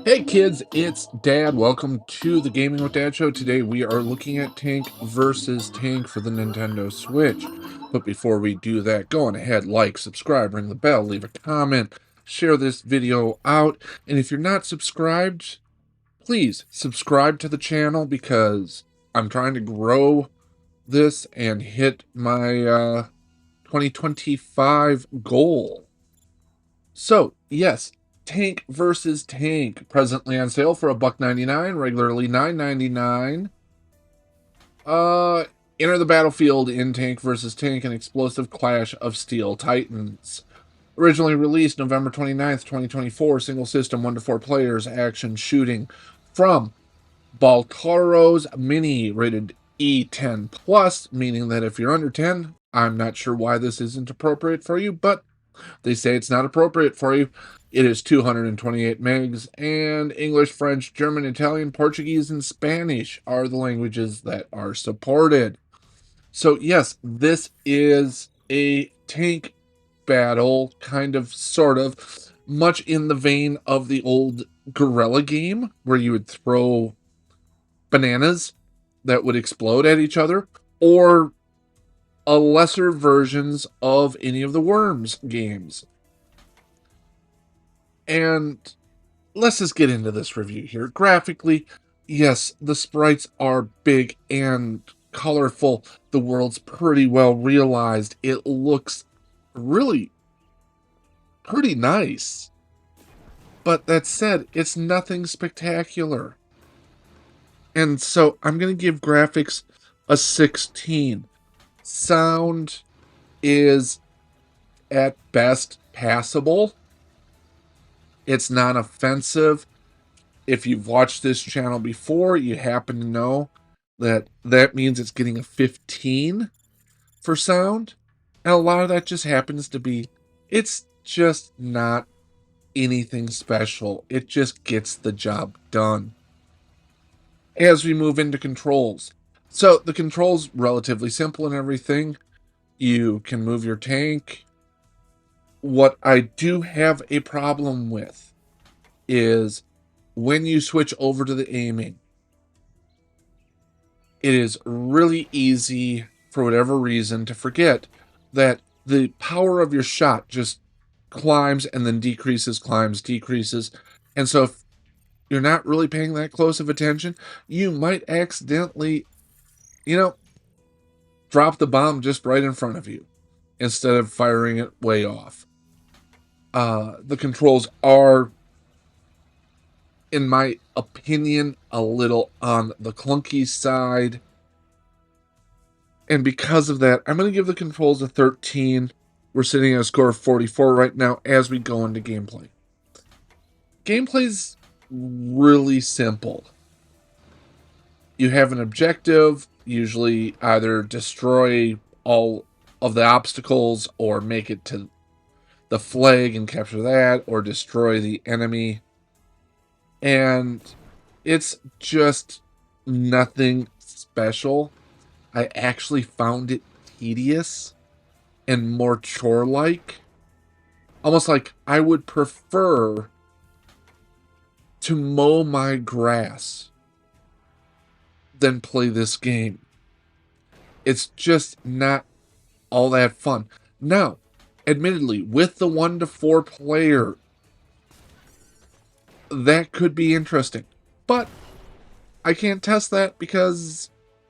Hey kids, it's Dad. Welcome to the Gaming with Dad show. Today we are looking at Tank versus Tank for the Nintendo Switch. But before we do that, go on ahead, like, subscribe, ring the bell, leave a comment, share this video out. And if you're not subscribed, please subscribe to the channel because I'm trying to grow this and hit my 2025 goal. So, yes, Tank versus Tank, presently on sale for $1.99, regularly $9.99. Enter the battlefield in Tank versus Tank, an explosive clash of steel titans. Originally released November 29th, 2024, single system, 1 to 4 players, action shooting from Baltaro's Mini, rated E10 plus, meaning that if you're under 10, I'm not sure why this isn't appropriate for you, but they say it's not appropriate for you. It is 228 megs, and English, French, German, Italian, Portuguese, and Spanish are the languages that are supported. So yes, this is a tank battle, kind of, sort of, much in the vein of the old Gorilla game, where you would throw bananas that would explode at each other, or lesser versions of any of the Worms games. And let's just get into this review here. Graphically, yes, the sprites are big and colorful. The world's pretty well realized. It looks really pretty nice. But that said, it's nothing spectacular. And so I'm going to give graphics a 16. Sound is at best passable. It's not offensive. If you've watched this channel before, you happen to know that that means it's getting a 15 for sound. And a lot of that just happens to be, it's just not anything special. It just gets the job done. As we move into controls. So the controls relatively simple and everything. You can move your tank. What I do have a problem with is when you switch over to the aiming, it is really easy, for whatever reason, to forget that the power of your shot just climbs and then decreases, climbs, decreases. And so if you're not really paying that close of attention, you might accidentally, drop the bomb just right in front of you instead of firing it way off. The controls are, in my opinion, a little on the clunky side. And because of that, I'm going to give the controls a 13. We're sitting at a score of 44 right now as we go into gameplay. Gameplay's really simple. You have an objective, usually either destroy all of the obstacles or make it to the flag and capture that, or destroy the enemy. And it's just nothing special. I actually found it tedious and more chore-like. Almost like I would prefer to mow my grass than play this game. It's just not all that fun. Now, admittedly, with the 1 to 4 player, that could be interesting. But I can't test that because,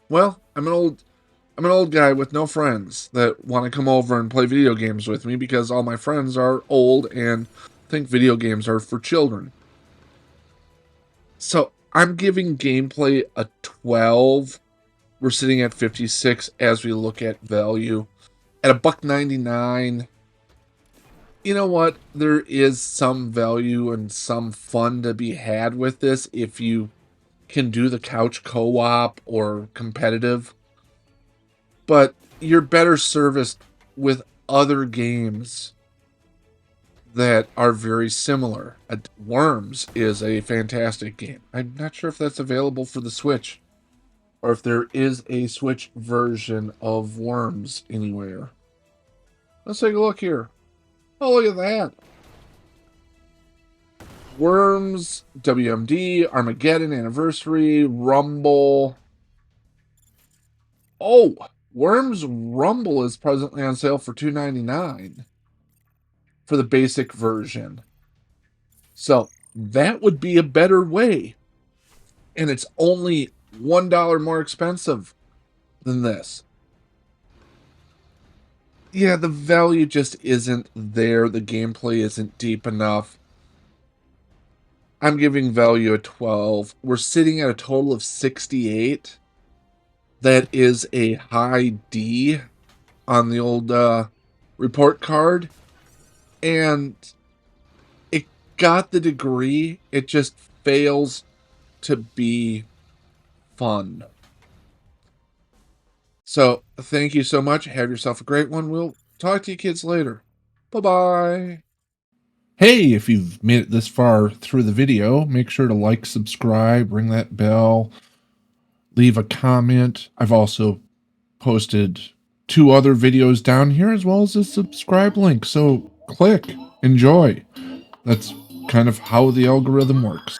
well, I'm an old guy with no friends that want to come over and play video games with me because all my friends are old and think video games are for children. So I'm giving gameplay a 12. We're sitting at 56 as we look at value. At $1.99, you know what? There is some value and some fun to be had with this if you can do the couch co-op or competitive. But you're better serviced with other games that are very similar. Worms is a fantastic game. I'm not sure if that's available for the Switch, or if there is a Switch version of Worms anywhere. Let's take a look here. Oh, look at that. Worms, WMD, Armageddon Anniversary, Rumble. Oh, Worms Rumble is presently on sale for $2.99 for the basic version. So that would be a better way. And it's only $1 more expensive than this. Yeah, the value just isn't there. The gameplay isn't deep enough. I'm giving value a 12. We're sitting at a total of 68. That is a high D on the old report card. And it got the degree. It just fails to be fun. So thank you so much. Have yourself a great one. We'll talk to you kids later. Bye-bye. Hey, if you've made it this far through the video, make sure to like, subscribe, ring that bell, leave a comment. I've also posted 2 other videos down here as well as a subscribe link. So click, enjoy. That's kind of how the algorithm works.